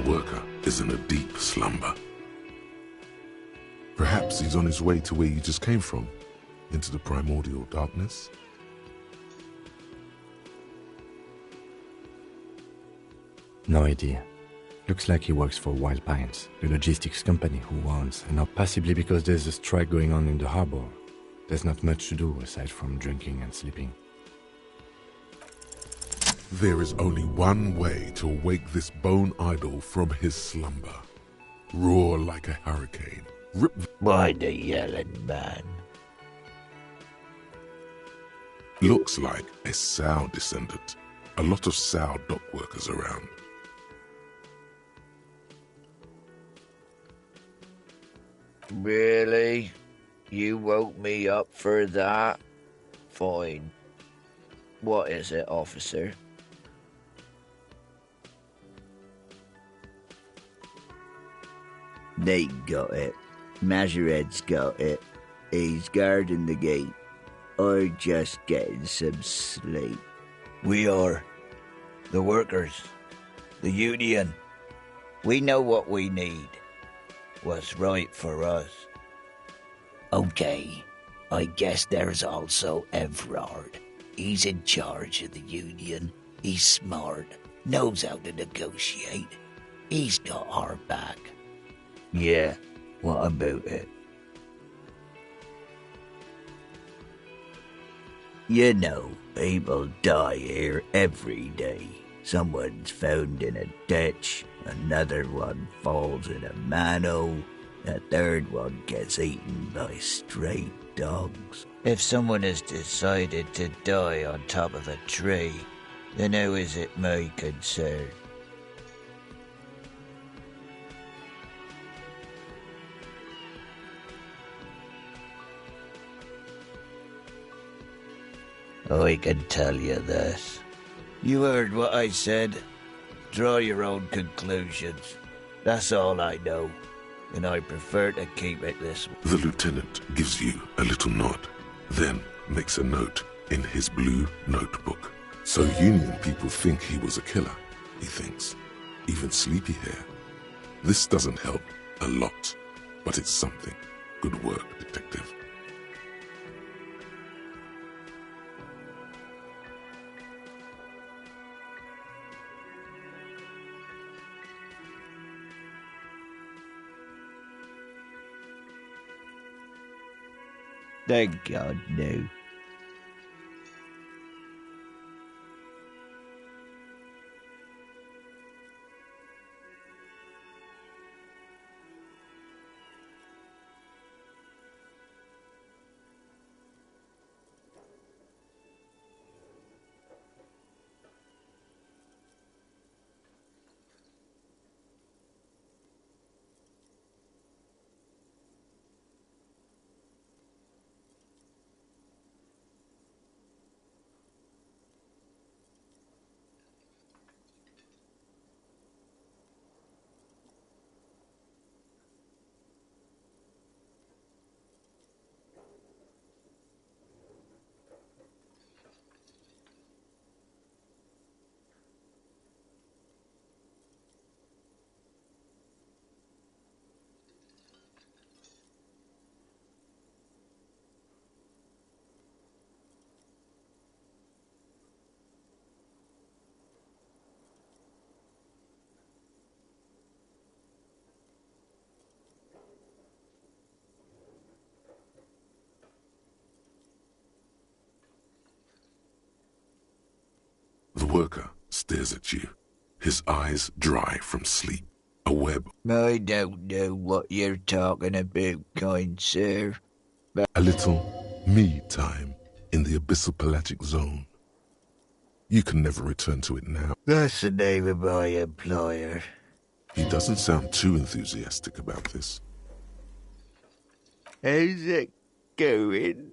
worker is in a deep slumber. Perhaps he's on his way to where you just came from, into the primordial darkness. No idea. Looks like he works for Wild Pines, the logistics company who owns, and now possibly because there's a strike going on in the harbor. There's not much to do aside from drinking and sleeping. There is only one way to awake this bone idol from his slumber. Roar like a hurricane. Rip. Why the yelling, man? Looks like a sow descendant. A lot of sow dock workers around. Really? You woke me up for that? Fine. What is it, officer? They got it. Majorette's got it. He's guarding the gate. Or just getting some sleep. We are. The workers. The union. We know what we need. What's right for us. Okay, I guess there's also Everard. He's in charge of the union. He's smart, knows how to negotiate. He's got our back. Yeah, what about it? You know, people die here every day. Someone's found in a ditch, another one falls in a manhole, a third one gets eaten by stray dogs. If someone has decided to die on top of a tree, then how is it my concern? I can tell you this. You heard what I said. Draw your own conclusions. That's all I know, and I prefer to keep it this way. The lieutenant gives you a little nod, then makes a note in his blue notebook. So Union people think he was a killer, he thinks. Even sleepy hair. This doesn't help a lot, but it's something. Good work, detective. Thank God, no. The worker stares at you, his eyes dry from sleep. A web. I don't know what you're talking about, kind sir. But A little me time in the abyssal pelagic zone. You can never return to it now. that's the name of my employer. He doesn't sound too enthusiastic about this. How's it going?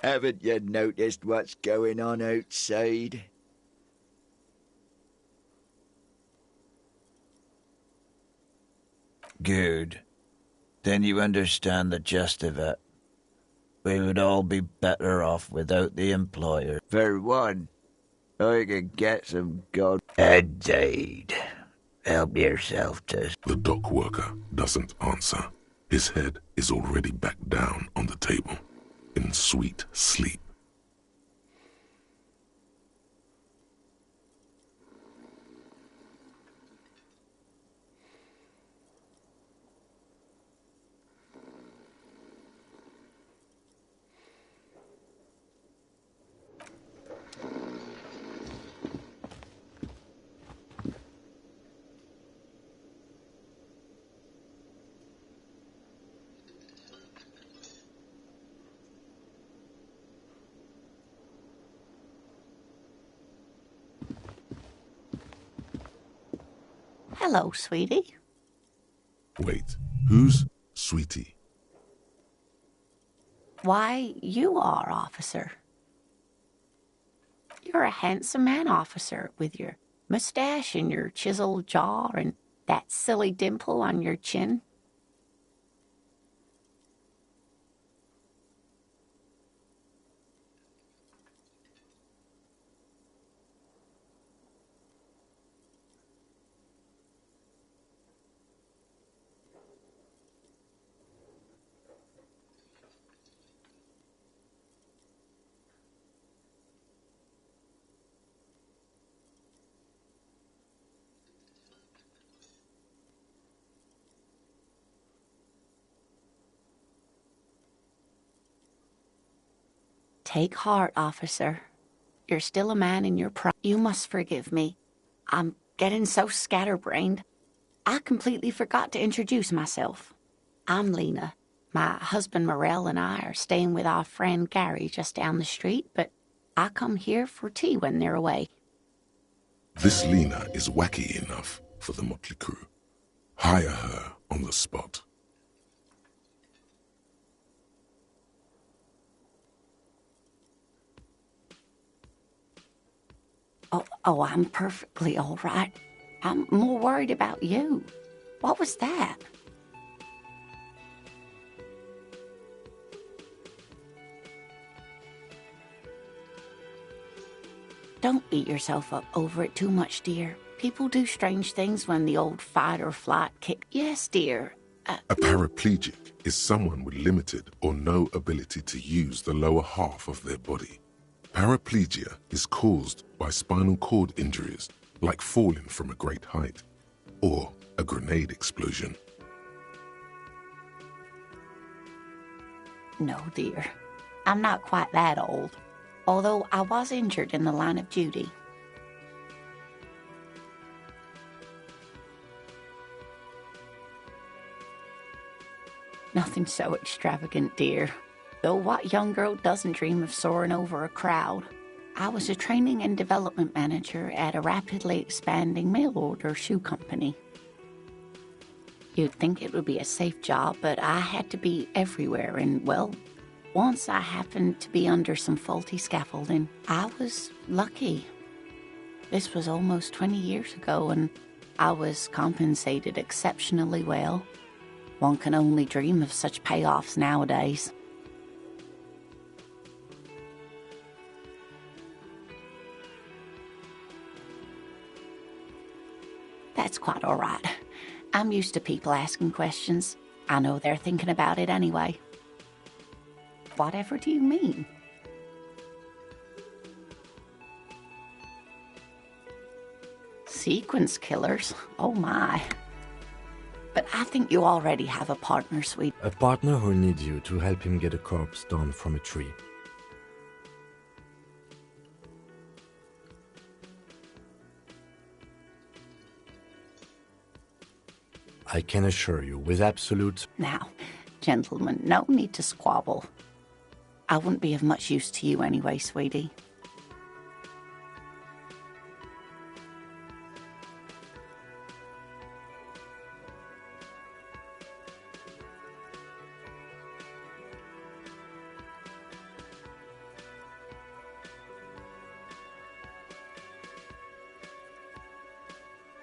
Haven't you noticed what's going on outside? Good. Then you understand the gist of it. We would all be better off without the employer. For one, I can get some god. Indeed. Help yourself to... The dock worker doesn't answer. His head is already back down on the table, in sweet sleep. Hello, sweetie. Wait, who's Sweetie? Why, you are, officer. You're a handsome man, officer, with your mustache and your chiseled jaw and that silly dimple on your chin. Take heart, officer. You're still a man in your prime. You must forgive me. I'm getting so scatterbrained. I completely forgot to introduce myself. I'm Lena. My husband Morel and I are staying with our friend Gary just down the street, but I come here for tea when they're away. This Lena is wacky enough for the motley crew. Hire her on the spot. Oh, I'm perfectly all right. I'm more worried about you. What was that? Don't beat yourself up over it too much, dear. People do strange things when the old fight or flight kick. Yes, dear. A paraplegic is someone with limited or no ability to use the lower half of their body. Paraplegia is caused by spinal cord injuries, like falling from a great height, or a grenade explosion. No, dear. I'm not quite that old, although I was injured in the line of duty. Nothing so extravagant, dear. Though what young girl doesn't dream of soaring over a crowd? I was a training and development manager at a rapidly expanding mail-order shoe company. You'd think it would be a safe job, but I had to be everywhere, and, well, once I happened to be under some faulty scaffolding. I was lucky. This was almost 20 years ago, and I was compensated exceptionally well. One can only dream of such payoffs nowadays. That's quite all right. I'm used to people asking questions. I know they're thinking about it anyway. Whatever do you mean? Sequence killers? Oh my. But I think you already have a partner, sweet. A partner who needs you to help him get a corpse down from a tree. I can assure you, with absolute... Now, gentlemen, no need to squabble. I wouldn't be of much use to you anyway, sweetie.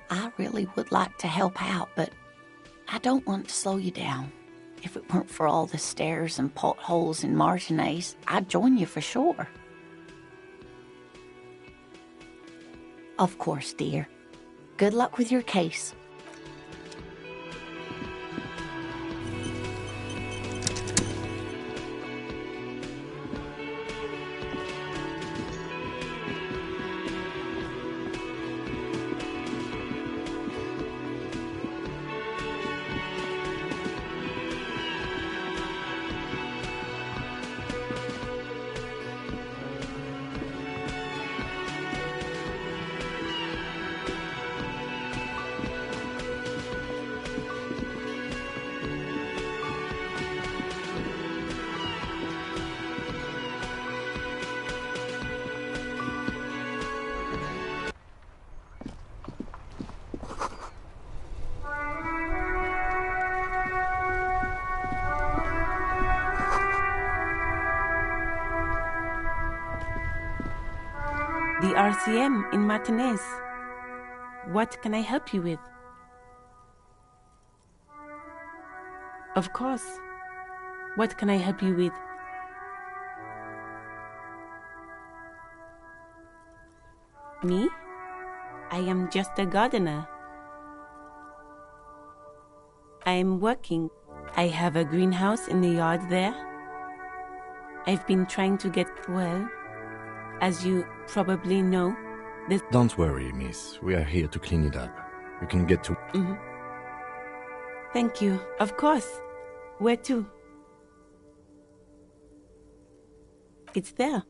I really would like to help out, but I don't want to slow you down. If it weren't for all the stairs and potholes in Martinez, I'd join you for sure. Of course, dear. Good luck with your case. The RCM in Martinez. What can I help you with? Of course. What can I help you with? Me? I am just a gardener. I am working. I have a greenhouse in the yard there. I've been trying to get well. As you probably know, this... Don't worry, miss. We are here to clean it up. You can get to... Thank you. Of course. Where to? It's there.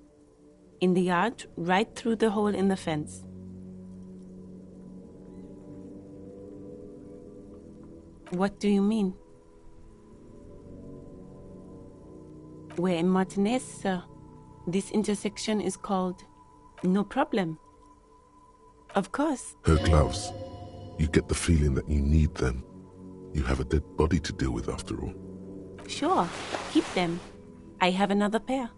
In the yard, right through the hole in the fence. What do you mean? We're in Martinez, sir. This intersection is called... No problem. Of course. Her gloves. You get the feeling that you need them. You have a dead body to deal with after all. Sure. Keep them. I have another pair.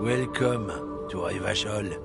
Welcome to Rivachol.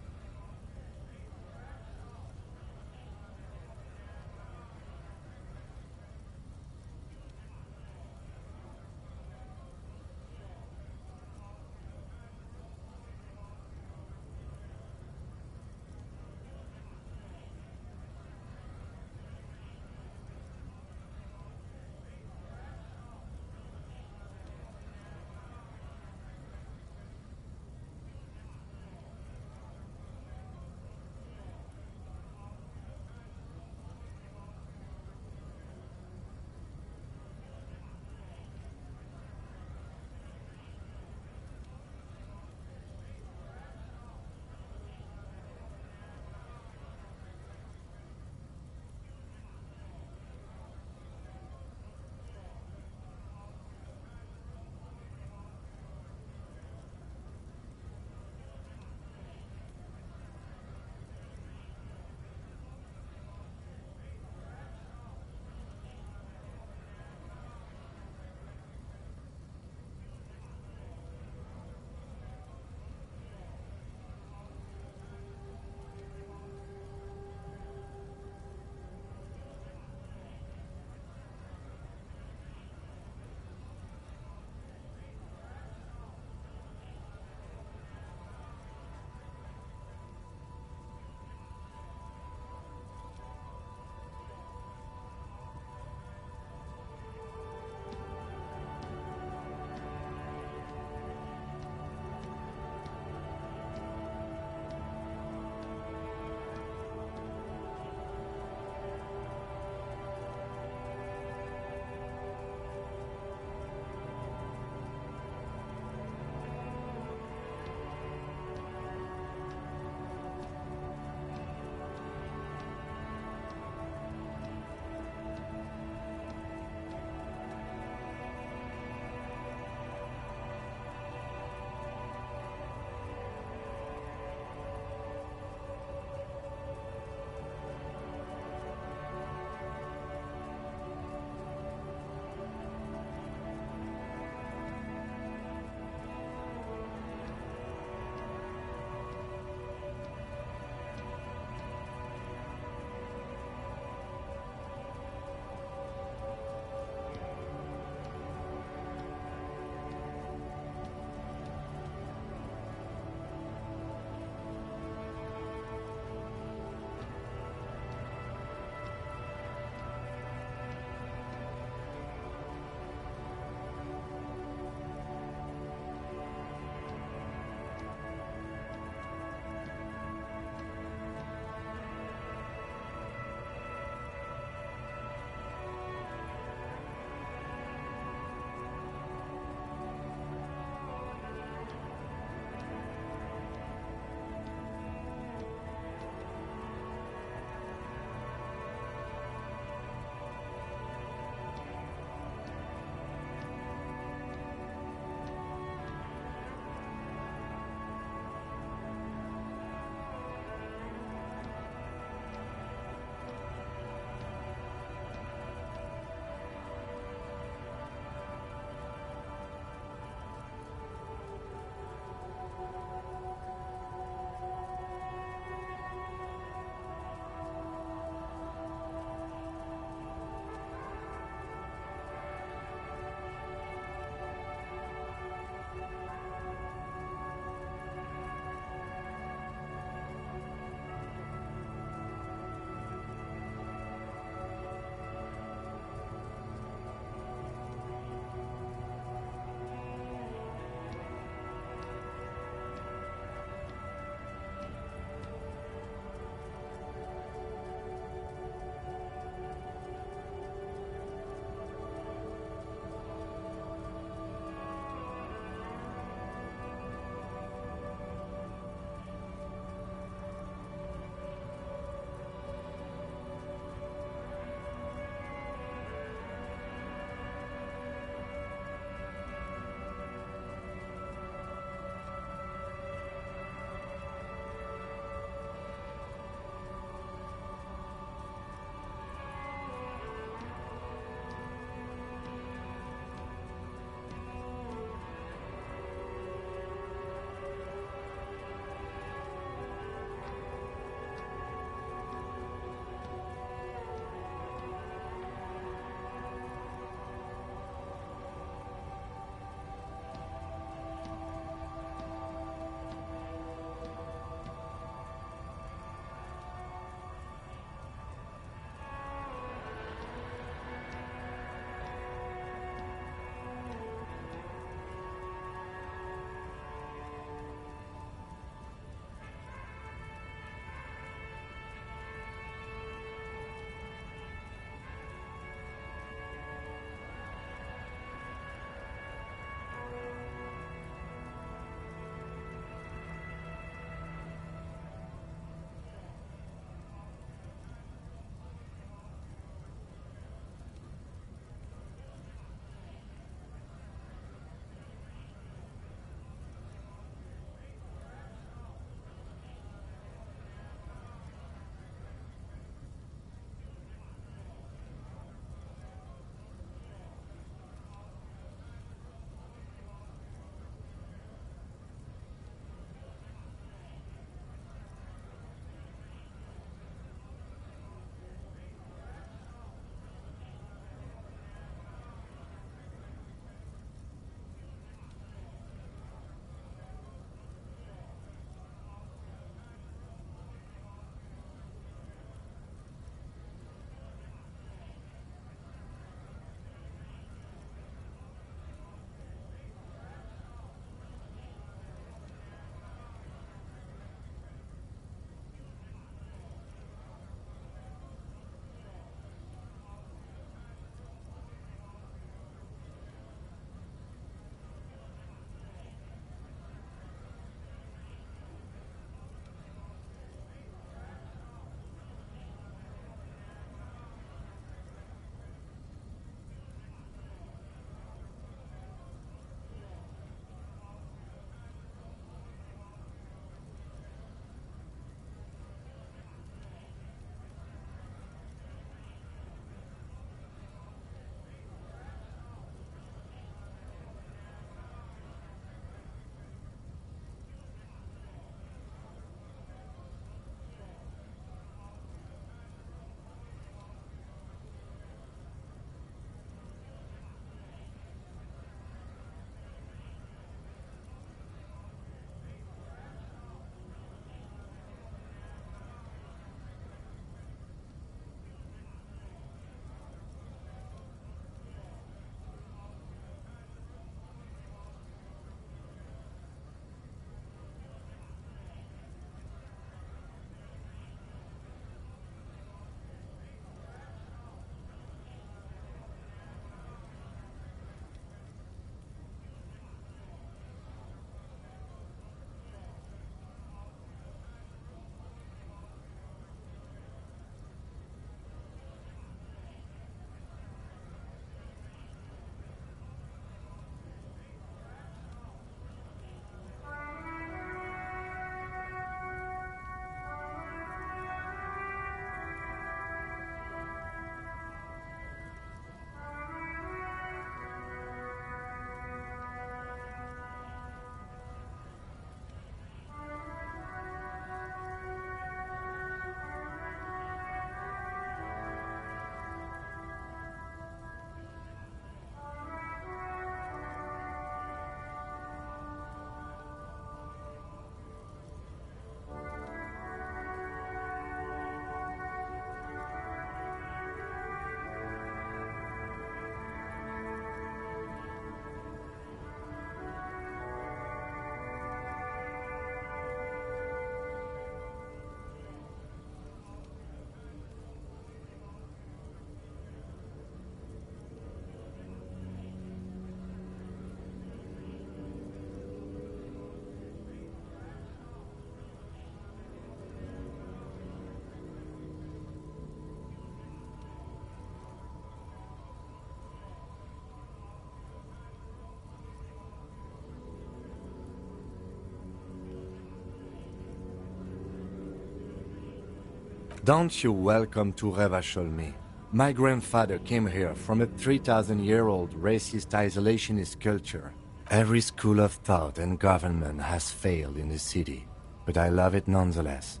Don't you welcome to Revachol me. My grandfather came here from a 3,000-year-old racist isolationist culture. Every school of thought and government has failed in the city, but I love it nonetheless.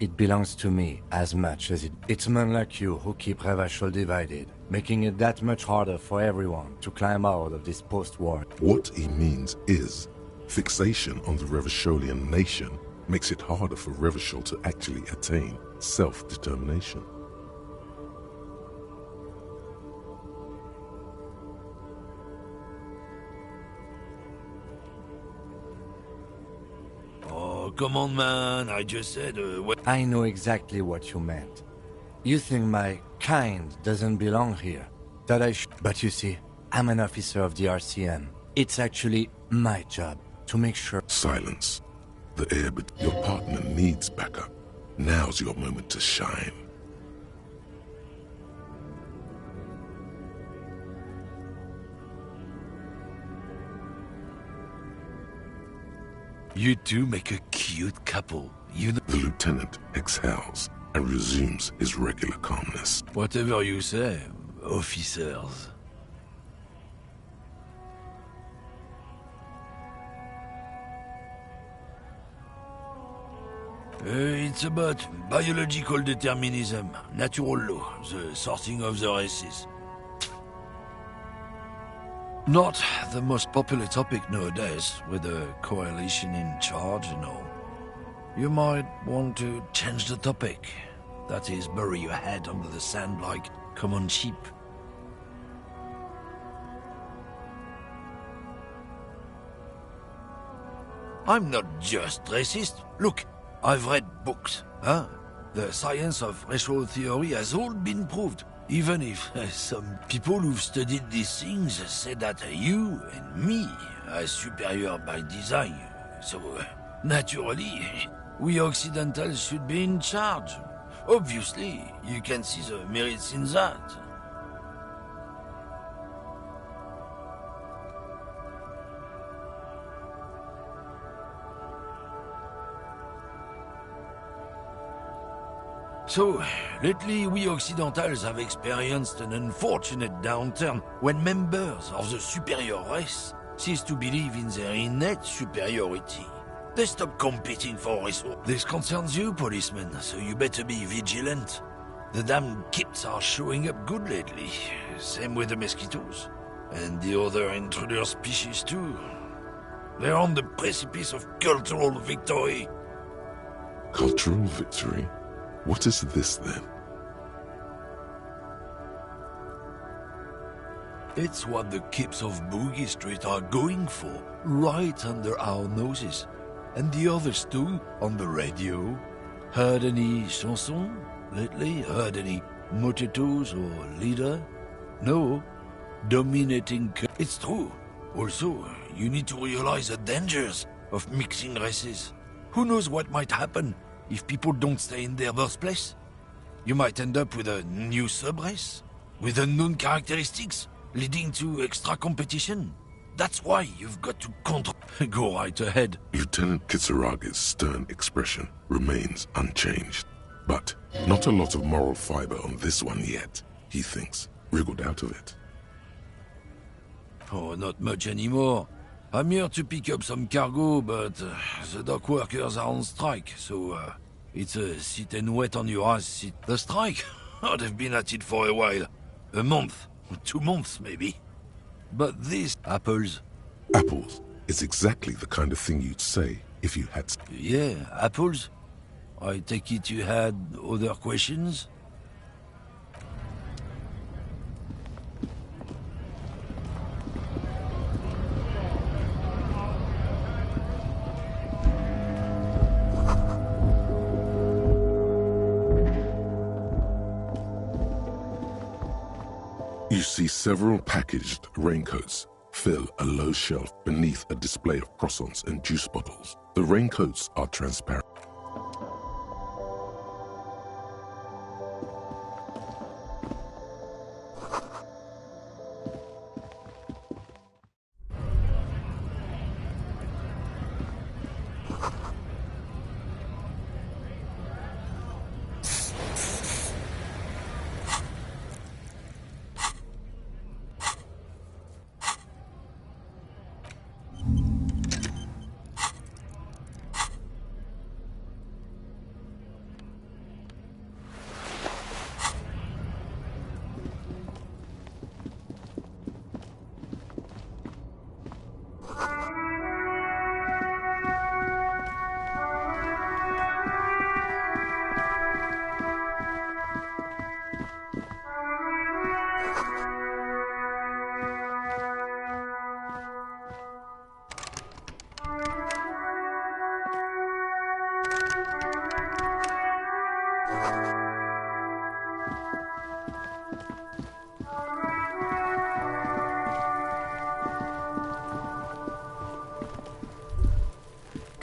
It belongs to me as much as it's men like you who keep Revachol divided, making it that much harder for everyone to climb out of this post-war. What he means is, fixation on the Revacholian nation makes it harder for Revachol to actually attain self-determination. Oh, come on, man. I just said, what? I know exactly what you meant. You think my kind doesn't belong here, that I should. But you see, I'm an officer of the RCM. It's actually my job to make sure. Silence. The air, but your partner needs backup. Now's your moment to shine. You two make a cute couple. You know. The lieutenant exhales and resumes his regular calmness. Whatever you say, officers. It's about biological determinism, natural law, the sorting of the races. Not the most popular topic nowadays, with the coalition in charge and all. You might want to change the topic. That is, bury your head under the sand like common sheep. I'm not just racist. Look, I've read books, huh? The science of racial theory has all been proved. Even if some people who've studied these things say that you and me are superior by design. So, naturally, we Occidentals should be in charge. Obviously, you can see the merits in that. So, lately we Occidentals have experienced an unfortunate downturn when members of the superior race cease to believe in their innate superiority. They stop competing for resources. This concerns you, policemen, so you better be vigilant. The damn kids are showing up good lately. Same with the mosquitoes. And the other intruder species too. They're on the precipice of cultural victory. Cultural victory? What is this then? It's what the kids of Boogie Street are going for, right under our noses. And the others too, on the radio. Heard any chansons lately? Heard any motetos or leader? No. Dominating. It's true. Also, you need to realize the dangers of mixing races. Who knows what might happen if people don't stay in their birthplace? You might end up with a new sub-race, with unknown characteristics, leading to extra competition. That's why you've got to control. Go right ahead. Lieutenant Kisaragi's stern expression remains unchanged. But not a lot of moral fiber on this one yet, he thinks, wriggled out of it. Oh, not much anymore. I'm here to pick up some cargo, but the dock workers are on strike, so it's a sit and wait on your ass sit. The strike? Oh, they've been at it for a while. A month, 2 months maybe. But this... Apples. Apples is exactly the kind of thing you'd say if you had... Yeah, apples. I take it you had other questions? You see several packaged raincoats fill a low shelf beneath a display of croissants and juice bottles. The raincoats are transparent.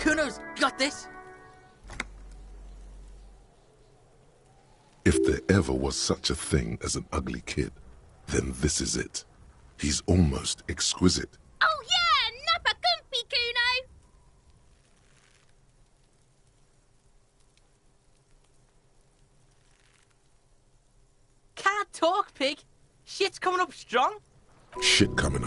Kuno's got this. If there ever was such a thing as an ugly kid, then this is it. He's almost exquisite. Oh yeah, nappa gumpy, Kuno! Can't talk, pig. Shit's coming up strong. Shit coming